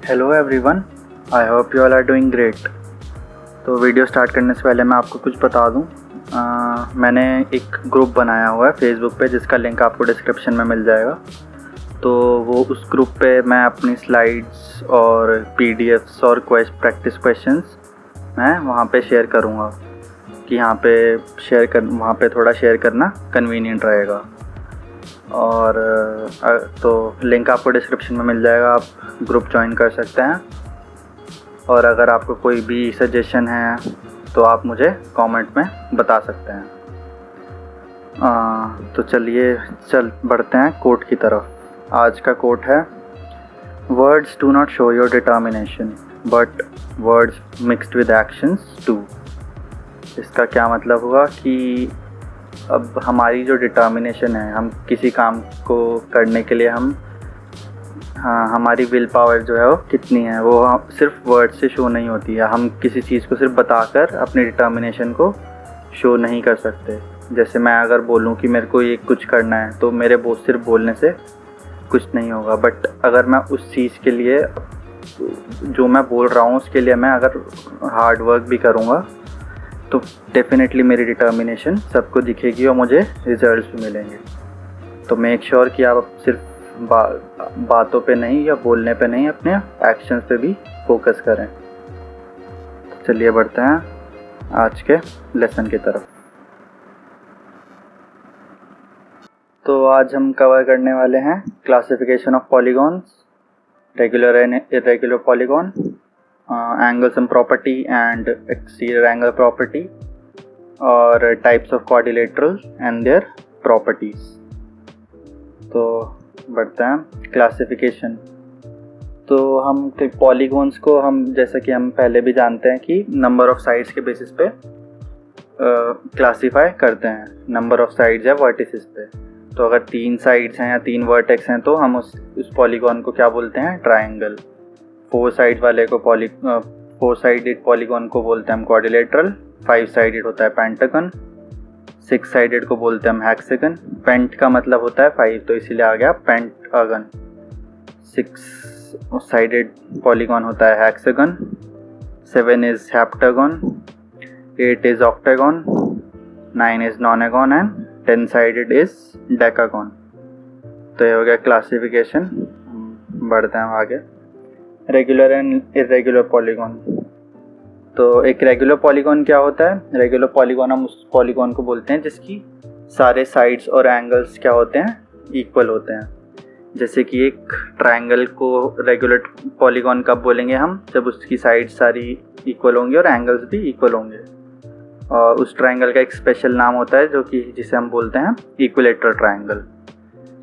Hello everyone, I hope you all are doing great. तो video start करने से पहले मैं आपको कुछ बता दूं। मैंने एक ग्रुप बनाया हुआ है फेसबुक पे जिसका लिंक आपको डिस्क्रिप्शन में मिल जाएगा। तो वो उस ग्रुप पे मैं अपनी स्लाइड्स और पीडीएफ्स और प्रैक्टिस क्वेश्चंस मैं वहाँ पे शेयर करूँगा कि वहाँ पे थोड़ा शेयर करना कन्वीनियंट रहेगा। और तो लिंक आपको डिस्क्रिप्शन में मिल जाएगा, आप ग्रुप ज्वाइन कर सकते हैं। और अगर आपको कोई भी सजेशन है तो आप मुझे कमेंट में बता सकते हैं। तो चलिए बढ़ते हैं कोट की तरफ। आज का कोट है, words do not show your determination but words mixed with actions do. इसका क्या मतलब हुआ कि अब हमारी जो डिटर्मिनेशन है, हम किसी काम को करने के लिए हमारी विल पावर जो है वो कितनी है, वो सिर्फ वर्ड से शो नहीं होती है। हम किसी चीज़ को सिर्फ बताकर अपनी डिटर्मिनेशन को शो नहीं कर सकते। जैसे मैं अगर बोलूँ कि मेरे को ये कुछ करना है तो मेरे सिर्फ बोलने से कुछ नहीं होगा। बट अगर मैं उस चीज़ के लिए जो मैं बोल रहा हूँ उसके लिए मैं अगर हार्ड वर्क भी करूँगा तो डेफिनेटली मेरी डिटर्मिनेशन सबको दिखेगी और मुझे रिजल्ट्स भी मिलेंगे। तो मेक श्योर कि आप सिर्फ बातों पे नहीं या बोलने पे नहीं, अपने एक्शंस पे भी फोकस करें। तो चलिए बढ़ते हैं आज के लेसन की तरफ। तो आज हम कवर करने वाले हैं classification of polygons, regular and irregular polygon, angle sum property and exterior angle property, और types of quadrilateral and their properties. तो बढ़ते हैं क्लासिफिकेशन। तो हम पॉलीगॉन्स को जैसा कि हम पहले भी जानते हैं कि नंबर ऑफ साइड्स के बेसिस पे क्लासीफाई करते हैं। नंबर ऑफ साइड्स या वर्टिसेस पे। तो अगर 3 साइड्स हैं या 3 वर्टेक्स हैं तो हम उस पॉलीगॉन को क्या बोलते हैं? ट्राइंगल। 4 साइड वाले को 4 साइडेड पॉलीगॉन को बोलते हैं हम क्वाड्रिलेटरल। 5 साइडेड होता है पेंटागन। 6 साइडेड को बोलते हैं हम हेक्सागन। पेंट का मतलब होता है 5, तो इसीलिए आ गया पेंटागन। 6 साइडेड पॉलीगॉन होता है hexagon. 7 is heptagon. 8 is octagon. 9 is nonagon and 10 sided is decagon. तो ये हो गया क्लासिफिकेशन। बढ़ते हैं आगे। Regular and irregular polygon. तो एक रेगुलर पॉलीगॉन क्या होता है? रेगुलर पॉलीगॉन हम उस पॉलीगॉन को बोलते हैं जिसकी सारे साइड्स और एंगल्स क्या होते हैं? इक्वल होते हैं। जैसे कि एक ट्रायंगल को रेगुलर पॉलीगॉन कब बोलेंगे हम? जब उसकी साइड्स सारी इक्वल होंगी और एंगल्स भी इक्वल होंगे। और उस ट्रायंगल का एक स्पेशल नाम होता है जिसे हम बोलते हैं equilateral triangle.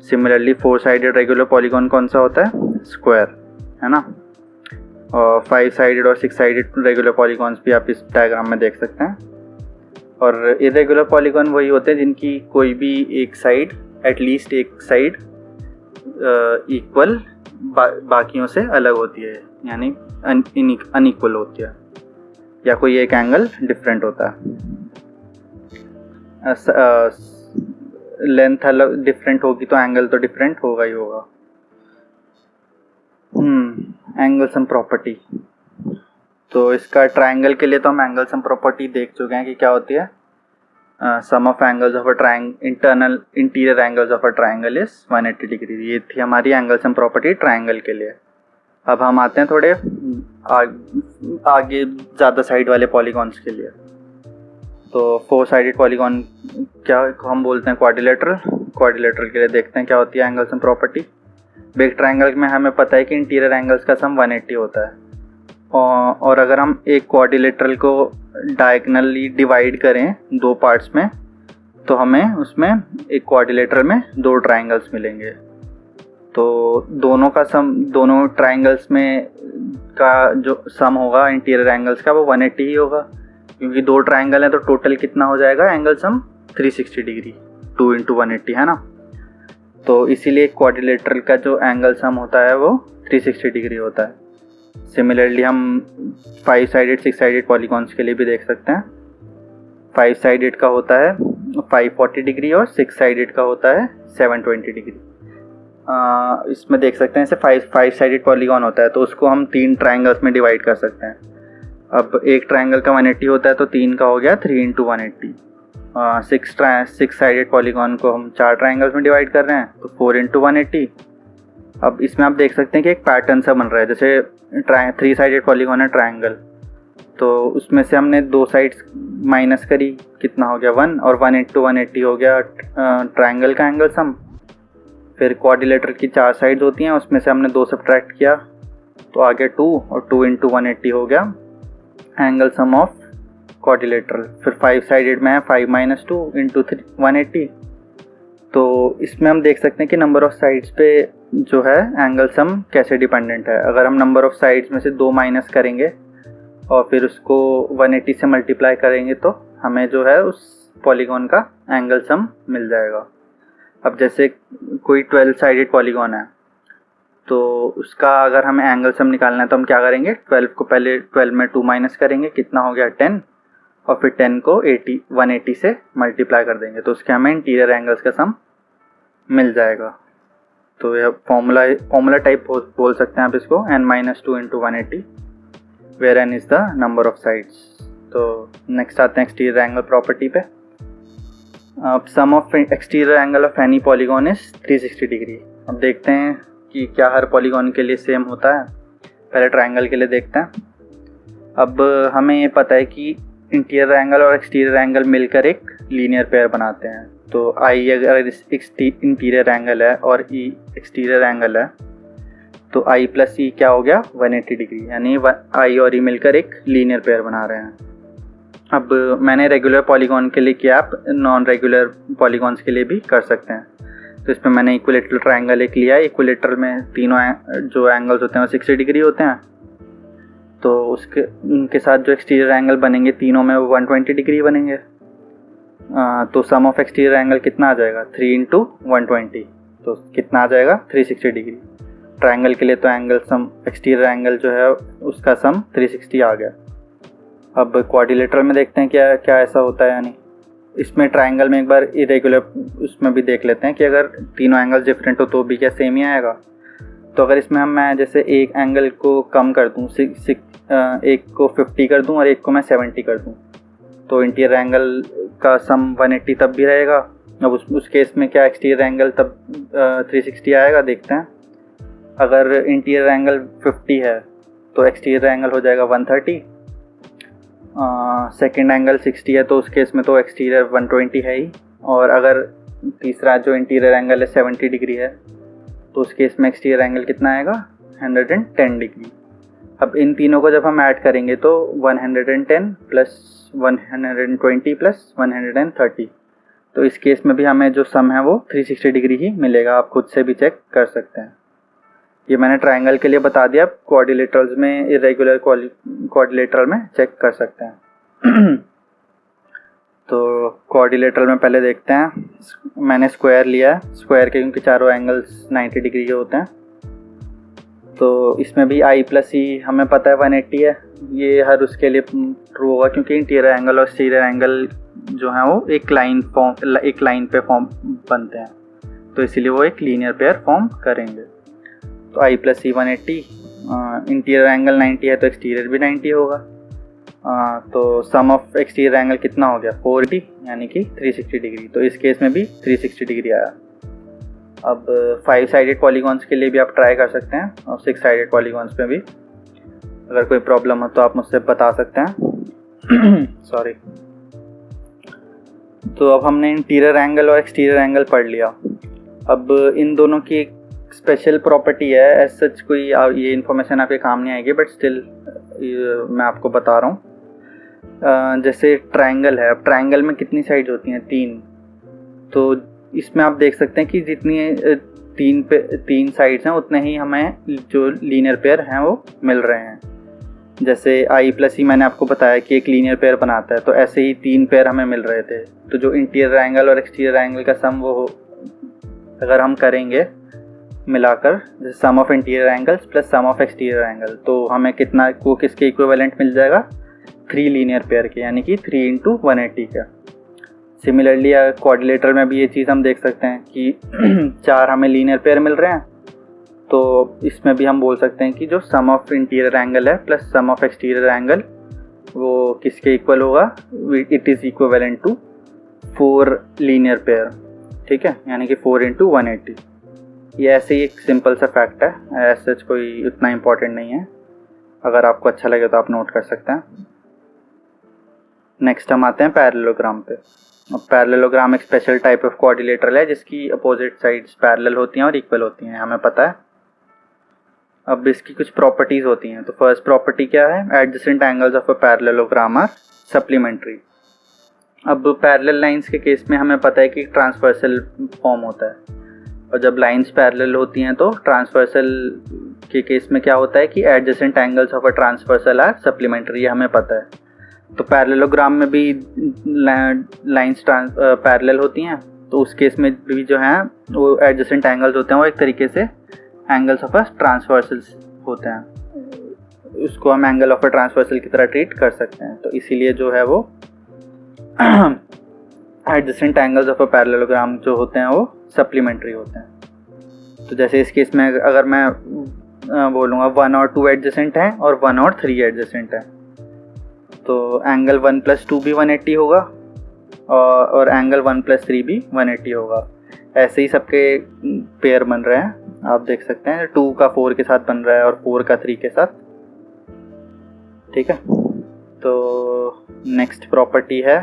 Similarly 4 sided regular polygon कौन सा होता है? स्क्वायर, है ना। और 5 साइडेड और 6 साइडेड रेगुलर पॉलीगॉन्स भी आप इस डायग्राम में देख सकते हैं। और इरेगुलर पॉलीगॉन वही होते हैं जिनकी कोई भी एक साइड, एटलीस्ट एक साइड इक्वल बाकियों से अलग होती है, यानी अनइक्वल होती है, या कोई एक एंगल डिफरेंट होता है। लेंथ अलग डिफरेंट होगी तो एंगल तो डिफरेंट होगा ही होगा। Angle sum property. तो इसका ट्रायंगल के लिए तो हम एंगल सम प्रॉपर्टी देख चुके हैं कि क्या होती है। Sum of angles of a interior angles of a triangle is 180 degree. ये थी हमारी एंगल सम प्रॉपर्टी ट्रायंगल के लिए। अब हम आते हैं थोड़े आगे ज़्यादा साइड वाले पॉलीगॉन्स के लिए। तो 4 साइडेड पॉलीगॉन क्या हम बोलते हैं? क्वाड्रिलेटरल। क्वाड्रिलेटरल के लिए देखते हैं क्या होती है angle sum property. Big triangle में हमें पता है कि इंटीरियर एंगल्स का सम 180 होता है। और अगर हम एक क्वाड्रिलेटरल को डायगोनली डिवाइड करें 2 पार्ट्स में तो हमें उसमें एक क्वाड्रिलेटरल में 2 ट्रायंगल्स मिलेंगे। तो दोनों का सम, दोनों ट्रायंगल्स में का जो सम होगा इंटीरियर एंगल्स का वो 180 ही होगा, क्योंकि 2 ट्रायंगल हैं तो टोटल कितना हो जाएगा एंगल सम? 360 डिग्री। 2 × 180, है ना। तो इसीलिए क्वाड्रिलेटरल का जो एंगल सम होता है वो 360 डिग्री होता है। सिमिलरली हम 5 साइडेड 6 साइडेड पॉलीगॉन्स के लिए भी देख सकते हैं। 5 साइडेड का होता है 540 डिग्री और 6 साइडेड का होता है 720 डिग्री। इसमें देख सकते हैं, इसे फाइव साइडेड पॉलीगॉन होता है, तो उसको हम 3 ट्राइंगल्स में डिवाइड कर सकते हैं। अब एक ट्राइंगल का 180 होता है, तो 3 का हो गया 3 इंटू 180। 6 साइडेड पॉलीगॉन को हम 4 ट्राइंगल्स में डिवाइड कर रहे हैं, तो 4 इंटू 180। अब इसमें आप देख सकते हैं कि एक पैटर्न सा बन रहा है, जैसे 3 साइडेड पॉलीगॉन है ट्राइंगल, तो उसमें से हमने 2 साइड्स माइनस करी, कितना हो गया 1, और 1 इंटू 180 हो गया ट्राइंगल का एंगल सम। फिर क्वाड्रिलेटरल की 4 साइड्स होती हैं, उसमें से हमने 2 सब्ट्रैक्ट किया, तो आ गया 2, और 2 इंटू 180 हो गया एंगल सम ऑफ क्वाड्रिलेटरल। फिर 5 साइडेड में है 5 माइनस 2 इंटू 180। तो इसमें हम देख सकते हैं कि नंबर ऑफ साइड्स पे जो है एंगल सम कैसे डिपेंडेंट है। अगर हम नंबर ऑफ साइड्स में से 2 माइनस करेंगे और फिर उसको 180 से मल्टीप्लाई करेंगे, तो हमें जो है उस पॉलीगॉन का एंगल सम मिल जाएगा। अब जैसे कोई 12 साइडेड पॉलीगॉन है, तो उसका अगर हमें एंगल सम निकालना है तो हम क्या करेंगे, 12 को पहले 12 में 2 माइनस करेंगे, कितना हो गया 10, और फिर 10 को 180 से मल्टीप्लाई कर देंगे, तो उसके हमें इंटीरियर एंगल्स का सम मिल जाएगा। तो यह फॉर्मूला टाइप बोल सकते हैं आप इसको, n-2 into 180, where n is the number of sides. तो नेक्स्ट आते हैं एक्सटीरियर एंगल प्रॉपर्टी पे। अब sum of exterior angle of any polygon is 360 degree. अब देखते हैं कि क्या हर पॉलीगॉन के लिए सेम होता है। पहले ट्राइंगल के लिए देखते हैं। अब हमें ये पता है कि इंटीरियर एंगल और एक्सटीरियर एंगल मिलकर एक लीनियर पेयर बनाते हैं। तो आई अगर इंटीरियर एंगल है और ई एक्सटीरियर एंगल है, तो आई प्लस ई क्या हो गया 180 डिग्री, यानी आई और ई मिलकर एक लीनियर पेयर बना रहे हैं। अब मैंने रेगुलर पॉलीगॉन के लिए किया, आप नॉन रेगुलर पॉलीगॉन्स के लिए भी कर सकते हैं। तो इसमें मैंने इक्विलेटरल ट्राइंगल एक लिया। इक्विलेटरल में तीनों जो एंगल्स होते हैं वो 60 डिग्री होते हैं, तो उनके साथ जो एक्सटीरियर एंगल बनेंगे तीनों में वो 120 डिग्री बनेंगे। तो सम ऑफ एक्सटीरियर एंगल कितना आ जाएगा 3 इंटू 120, तो कितना आ जाएगा 360 डिग्री। ट्राइंगल के लिए तो एंगल सम एक्सटीरियर एंगल जो है उसका सम 360 आ गया। अब क्वाड्रिलेटरल में देखते हैं क्या क्या ऐसा होता है, यानी इसमें ट्राइंगल में एक बार इरेगुलर उसमें भी देख लेते हैं कि अगर तीनों एंगल्स डिफरेंट हो तो भी क्या सेम ही आएगा। तो अगर इसमें मैं जैसे एक एंगल को कम कर दूँ, एक को 50 कर दूँ और एक को मैं 70 कर दूँ, तो इंटीरियर एंगल का सम 180 तब भी रहेगा। अब उस केस में क्या एक्सटीरियर एंगल तब 360 आएगा। देखते हैं, अगर इंटीरियर एंगल 50 है तो एक्सटीरियर एंगल हो जाएगा 130। सेकेंड एंगल 60 है तो उस केस में तो एक्सटीरियर 120 है ही, और अगर तीसरा जो इंटीरियर एंगल है 70 डिग्री है तो उस केस में एक्सटीरियर एंगल कितना आएगा 110 डिग्री। अब इन तीनों को जब हम ऐड करेंगे तो 110 प्लस 120 प्लस 130, तो इस केस में भी हमें जो सम है वो 360 डिग्री ही मिलेगा। आप खुद से भी चेक कर सकते हैं। ये मैंने ट्राइंगल के लिए बता दिया, क्वाड्रिलेटरल्स में इरेगुलर क्वाड्रिलेटरल में चेक कर सकते हैं। तो क्वाड्रिलेटरल में पहले देखते हैं, मैंने स्क्वायर लिया है। स्क्वायर के क्योंकि चारों एंगल्स 90 डिग्री के होते हैं, तो इसमें भी आई प्लस ई हमें पता है 180 है। ये हर उसके लिए ट्रू होगा क्योंकि इंटीरियर एंगल और एक्सटीरियर एंगल जो है वो एक लाइन पे फॉर्म बनते हैं, तो इसीलिए वो एक लीनियर पेयर फॉर्म करेंगे। तो आई प्लस सी 180, इंटीरियर एंगल 90 है तो एक्सटीरियर भी 90 होगा। तो सम ऑफ एक्सटीरियर एंगल कितना हो गया 480, यानी कि 360 डिग्री। तो इस केस में भी 360 डिग्री आया। अब 5 साइडेड पॉलीगॉन्स के लिए भी आप ट्राई कर सकते हैं, और 6 साइडेड पॉलीगॉन्स में भी अगर कोई प्रॉब्लम हो तो आप मुझसे बता सकते हैं। सॉरी। तो अब हमने इंटीरियर एंगल और एक्सटीरियर एंगल पढ़ लिया। अब इन दोनों की एक स्पेशल प्रॉपर्टी है, एज सच कोई ये इन्फॉर्मेशन आपके काम नहीं आएगी, बट स्टिल मैं आपको बता रहा हूँ। जैसे ट्राइंगल है, अब ट्राइंगल में कितनी साइड्स होती हैं 3, तो इसमें आप देख सकते हैं कि जितनी 3 साइड्स हैं उतने ही हमें जो लीनियर पेयर हैं वो मिल रहे हैं। जैसे आई प्लस ई मैंने आपको बताया कि एक लीनियर पेयर बनाता है, तो ऐसे ही 3 पेयर हमें मिल रहे थे। तो जो इंटीरियर एंगल और एक्सटीरियर एंगल का सम वो अगर हम करेंगे मिलाकर, जैसे sum of interior angles plus sum of exterior angle, तो हमें कितना को किसके इक्विवेलेंट मिल जाएगा 3 लीनियर पेयर के, यानी कि 3 इंटू 180 का। सिमिलरली क्वाड्रिलेटरल में भी ये चीज़ हम देख सकते हैं कि 4 हमें लीनियर पेयर मिल रहे हैं, तो इसमें भी हम बोल सकते हैं कि जो सम ऑफ इंटीरियर एंगल है plus sum of exterior angle वो किसके इक्वल होगा, it is equivalent to 4 linear pair. ठीक है, यानी कि 4 × 180। ये ऐसे ही एक सिंपल सा फैक्ट है, ऐसा कोई उतना इम्पोर्टेंट नहीं है, अगर आपको अच्छा लगे तो आप नोट कर सकते हैं। नेक्स्ट हम आते हैं पैरेललोग्राम पे। अब पैरेललोग्राम एक स्पेशल टाइप ऑफ क्वाड्रिलेटरल है जिसकी अपोजिट साइड्स पैरेलल होती हैं और इक्वल होती हैं, हमें पता है। अब इसकी कुछ प्रॉपर्टीज़ होती हैं। तो फर्स्ट प्रॉपर्टी क्या है, adjacent angles of a parallelogram are supplementary. अब पैरेलल लाइंस के केस में हमें पता है कि ट्रांसवर्सल फॉर्म होता है, और जब लाइंस पैरेलल होती हैं तो ट्रांसवर्सल के केस में क्या होता है कि adjacent angles of a transversal are supplementary, ये हमें पता है। तो पैरेललोग्राम में भी लाइंस पैरेलल होती हैं, तो उस केस में भी जो हैं वो एडजेसेंट एंगल्स होते हैं, वो एक तरीके से एंगल्स ऑफ अ ट्रांसवर्सल होते हैं, उसको हम एंगल ऑफ अ ट्रांसवर्सल की तरह ट्रीट कर सकते हैं। तो इसीलिए जो है वो adjacent angles of a parallelogram जो होते हैं वो सप्लीमेंट्री होते हैं। तो जैसे इस केस में अगर मैं बोलूँगा 1 और 2 एडजेसेंट हैं और 1 और 3 एडजेसेंट हैं, तो एंगल 1 + 2 भी 180 होगा और एंगल 1 + 3 भी 180 होगा। ऐसे ही सबके पेयर बन रहे हैं, आप देख सकते हैं 2 का 4 के साथ बन रहा है और 4 का 3 के साथ। ठीक है, तो नेक्स्ट प्रॉपर्टी है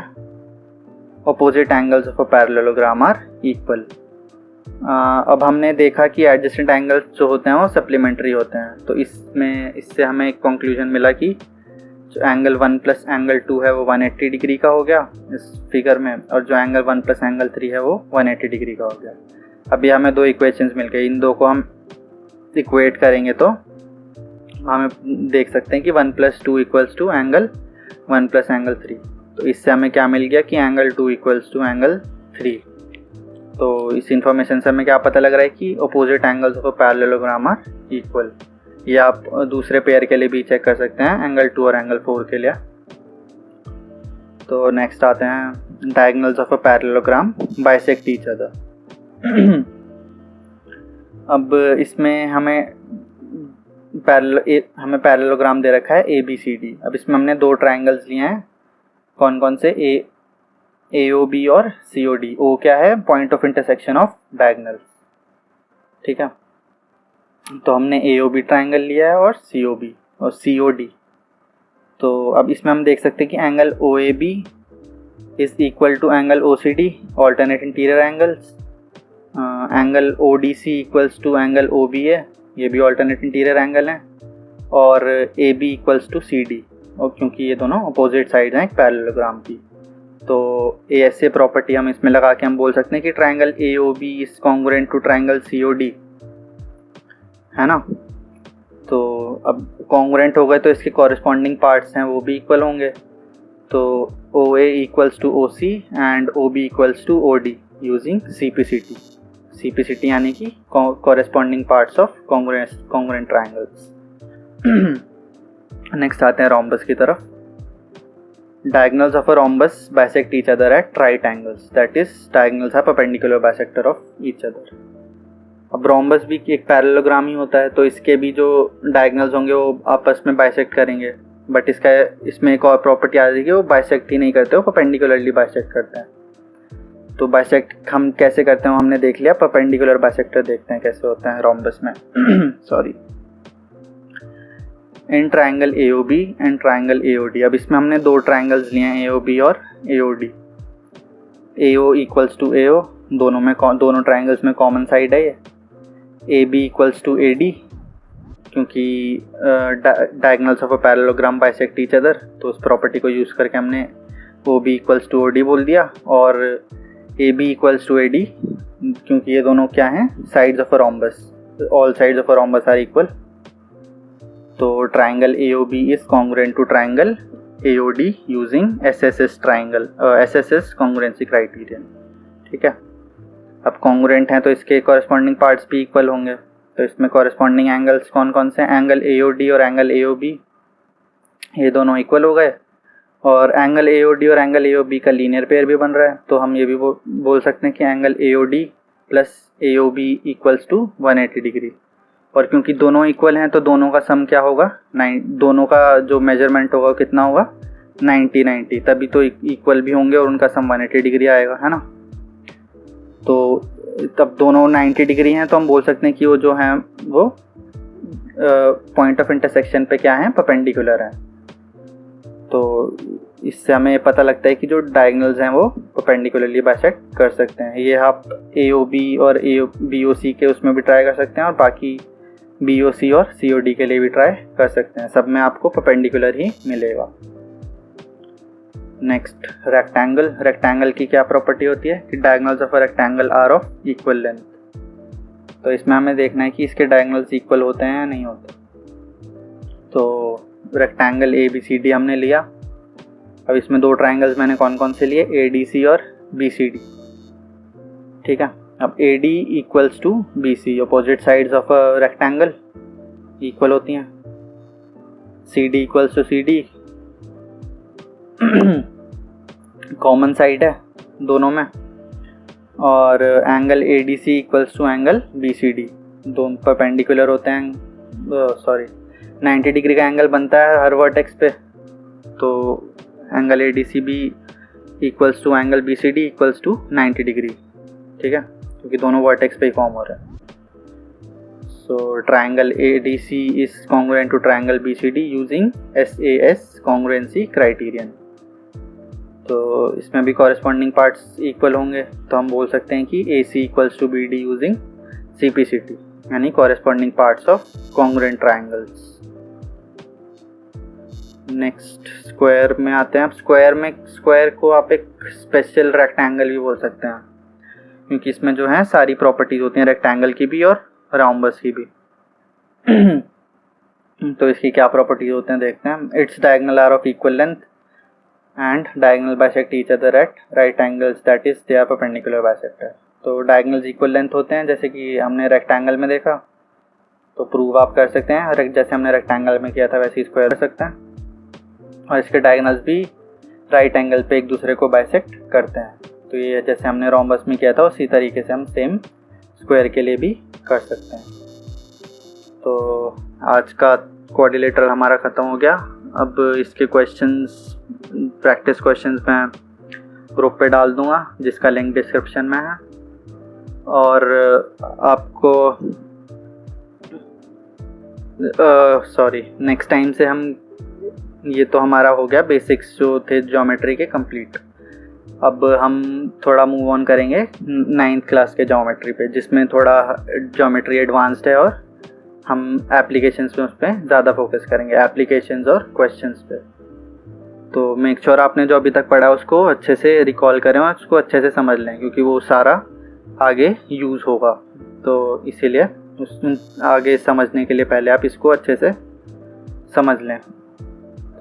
opposite angles of a parallelogram are equal. अब हमने देखा कि एडजेसेंट एंगल्स जो होते हैं वो सप्लीमेंट्री होते हैं, तो इससे हमें एक कंक्लूजन मिला कि जो एंगल 1 + एंगल 2 है वो 180 डिग्री का हो गया इस फिगर में, और जो एंगल 1 + एंगल 3 है वो 180 डिग्री का हो गया। अभी हमें 2 इक्वेशंस मिल गए, इन दो को हम इक्वेट करेंगे तो हमें देख सकते हैं कि 1 + 2 = एंगल 1 + एंगल 3। तो इससे हमें क्या मिल गया कि एंगल 2 = एंगल 3। तो इस इंफॉर्मेशन से हमें क्या पता लग रहा है कि opposite angles of a parallelogram are equal. ये आप दूसरे पेयर के लिए भी चेक कर सकते हैं, एंगल 2 और एंगल 4 के लिए। तो नेक्स्ट आते हैं diagonals of a parallelogram bisect each other. अब इसमें हमें पैरेललोग्राम दे रखा है ABCD। अब इसमें हमने 2 ट्रायंगल्स लिए हैं, कौन कौन से, AOB और COD। O क्या है, point of intersection of diagonals. ठीक है, तो हमने AOB ट्रायंगल लिया है और COB और COD। तो अब इसमें हम देख सकते हैं कि angle OAB is equal to angle OCD, alternate interior angles. Angle ODC equals to angle OBA, ये भी ऑल्टरनेट इंटीरियर एंगल है, और AB इक्वल्स टू CD, और क्योंकि ये दोनों अपोजिट साइड हैं एक पैरेललोग्राम की, तो ऐसे प्रॉपर्टी हम इसमें लगा के हम बोल सकते हैं कि triangle AOB is congruent to triangle COD, है ना। तो अब कॉन्ग्रुएंट हो गए तो इसके कॉरेस्पॉन्डिंग पार्ट्स हैं वो भी इक्वल होंगे, तो OA equals to OC and OB equals to OD using CPCT यानी कि corresponding parts of congruent triangles. Next आते हैं रोम्बस की तरफ। Diagonals of a rhombus bisect each other at right angles, that is diagonals are perpendicular bisector of each other. अब rhombus भी एक parallelogram ही होता है, तो इसके भी जो डायगोनल्स होंगे वो आपस में बाइसेक्ट करेंगे, बट इसमें एक और प्रॉपर्टी आ जाएगी, वो बाइसेक्ट ही नहीं करते, वो परपेंडिकुलरली बाइसेक्ट करते हैं। तो बाइसेक्ट हम कैसे करते हैं हमने देख लिया, परपेंडिकुलर बाइसेक्टर देखते हैं कैसे होते हैं रोम्बस में। Sorry, in triangle AOB and triangle AOD। अब इसमें हमने 2 ट्रायंगल्स लिए हैं, AOB और AOD। AO equals to AO, दोनों ट्रायंगल्स में कॉमन साइड है ये। AB इक्वल्स टू AD, क्योंकि diagonals of a parallelogram bisect each other, तो उस प्रॉपर्टी को यूज़ करके हमने OB इक्वल्स टू OD बोल दिया, और AB इक्वल्स टू AD, क्योंकि ये दोनों क्या हैं, sides of a rhombus, all sides of a rhombus are equal. तो triangle AOB is congruent to triangle AOD using SSS congruency criterion. ठीक है, अब कॉन्ग्रुएंट हैं तो इसके कॉरेस्पॉन्डिंग पार्ट्स भी इक्वल होंगे, तो इसमें कॉरेस्पॉन्डिंग एंगल्स कौन कौन से, एंगल AOD और एंगल AOB, ये दोनों इक्वल हो गए, और एंगल AOD और एंगल AOB का लीनियर पेयर भी बन रहा है, तो हम ये भी बोल सकते हैं कि angle AOD plus AOB equals to 180 degree. और क्योंकि दोनों इक्वल हैं तो दोनों का सम क्या होगा, दोनों का जो मेजरमेंट होगा कितना होगा, 90, तभी तो इक्वल भी होंगे और उनका सम 180 डिग्री आएगा, है ना। तो तब दोनों 90 डिग्री हैं तो हम बोल सकते हैं कि वो जो हैं वो पॉइंट ऑफ इंटरसेक्शन पे क्या है, परपेंडिकुलर हैं। तो इससे हमें पता लगता है कि जो डायगोनल्स हैं वो परपेंडिकुलरली बाइसेक्ट कर सकते हैं। ये आप AOB और BOC के उसमें भी ट्राई कर सकते हैं और बाकी BOC और COD के लिए भी ट्राई कर सकते हैं, सब में आपको परपेंडिकुलर ही मिलेगा। Next rectangle. रेक्टेंगल की क्या प्रॉपर्टी होती है कि diagonals of a rectangle are of equal length. तो इसमें हमें देखना है कि इसके डायगोनल्स इक्वल होते हैं या नहीं होते। तो रेक्टेंगल ABCD हमने लिया। अब इसमें दो ट्राइंगल्स मैंने कौन कौन से लिए, ADC और BCD, ठीक है। अब AD equals to BC, opposite sides of a rectangle equal होती हैं। CD equals to CD, common side है दोनों में। और angle ADC equals to angle BCD, दोनों परपेंडिकुलर होते हैं। 90 डिग्री का एंगल बनता है हर वर्टेक्स पे, तो एंगल ADC भी equals to angle BCD equals to 90 degree, ठीक है, क्योंकि दोनों वर्टेक्स पे ही फॉर्म हो रहा है। So triangle ADC is congruent to triangle BCD using SAS congruency criterion. तो इसमें भी कॉरेस्पॉन्डिंग पार्ट्स इक्वल होंगे, तो हम बोल सकते हैं कि AC equals to BD using CPCT, यानी corresponding parts of congruent triangles. Next square में आते हैं। अब स्क्वायर को आप एक स्पेशल रेक्टेंगल भी बोल सकते हैं, क्योंकि इसमें जो है सारी प्रॉपर्टीज होती हैं रेक्टेंगल की भी और राउंबस की भी। तो इसकी क्या प्रॉपर्टीज होते हैं देखते हैं। Its diagonal are of equal length and diagonal bisect each other at right angles, that is they are perpendicular bisector. तो डायगोनल्स इक्वल लेंथ होते हैं, जैसे कि हमने रेक्टेंगल में देखा, तो प्रूव आप कर सकते हैं। जैसे हमने रेक्टेंगल में किया था वैसे ही स्क्वायर कर सकते हैं। और इसके डायगोनल्स भी राइट एंगल पे एक दूसरे को बाइसेक्ट करते हैं। तो ये जैसे हमने रोम्बस में किया था उसी तरीके से हम सेम स्क्वायर के लिए भी कर सकते हैं। तो आज का क्वाड्रिलेटरल हमारा ख़त्म हो गया। अब इसके क्वेश्चंस, प्रैक्टिस क्वेश्चंस मैं ग्रुप पे डाल दूंगा, जिसका लिंक डिस्क्रिप्शन में है। और आपको नेक्स्ट टाइम से हम, ये तो हमारा हो गया बेसिक्स जो थे ज्योमेट्री के कंप्लीट। अब हम थोड़ा मूव ऑन करेंगे 9th क्लास के ज्योमेट्री पे, जिसमें थोड़ा ज्योमेट्री एडवांस्ड है और हम एप्लीकेशंस पे उस पर ज़्यादा फोकस करेंगे, एप्लीकेशंस और क्वेश्चंस पे। तो मेक श्योर आपने जो अभी तक पढ़ा उसको अच्छे से रिकॉल करें और उसको अच्छे से समझ लें, क्योंकि वो सारा आगे यूज़ होगा। तो इसीलिए आगे समझने के लिए पहले आप इसको अच्छे से समझ लें।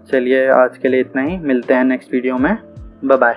चलिए आज के लिए इतना ही, मिलते हैं नेक्स्ट वीडियो में, बाय बाय।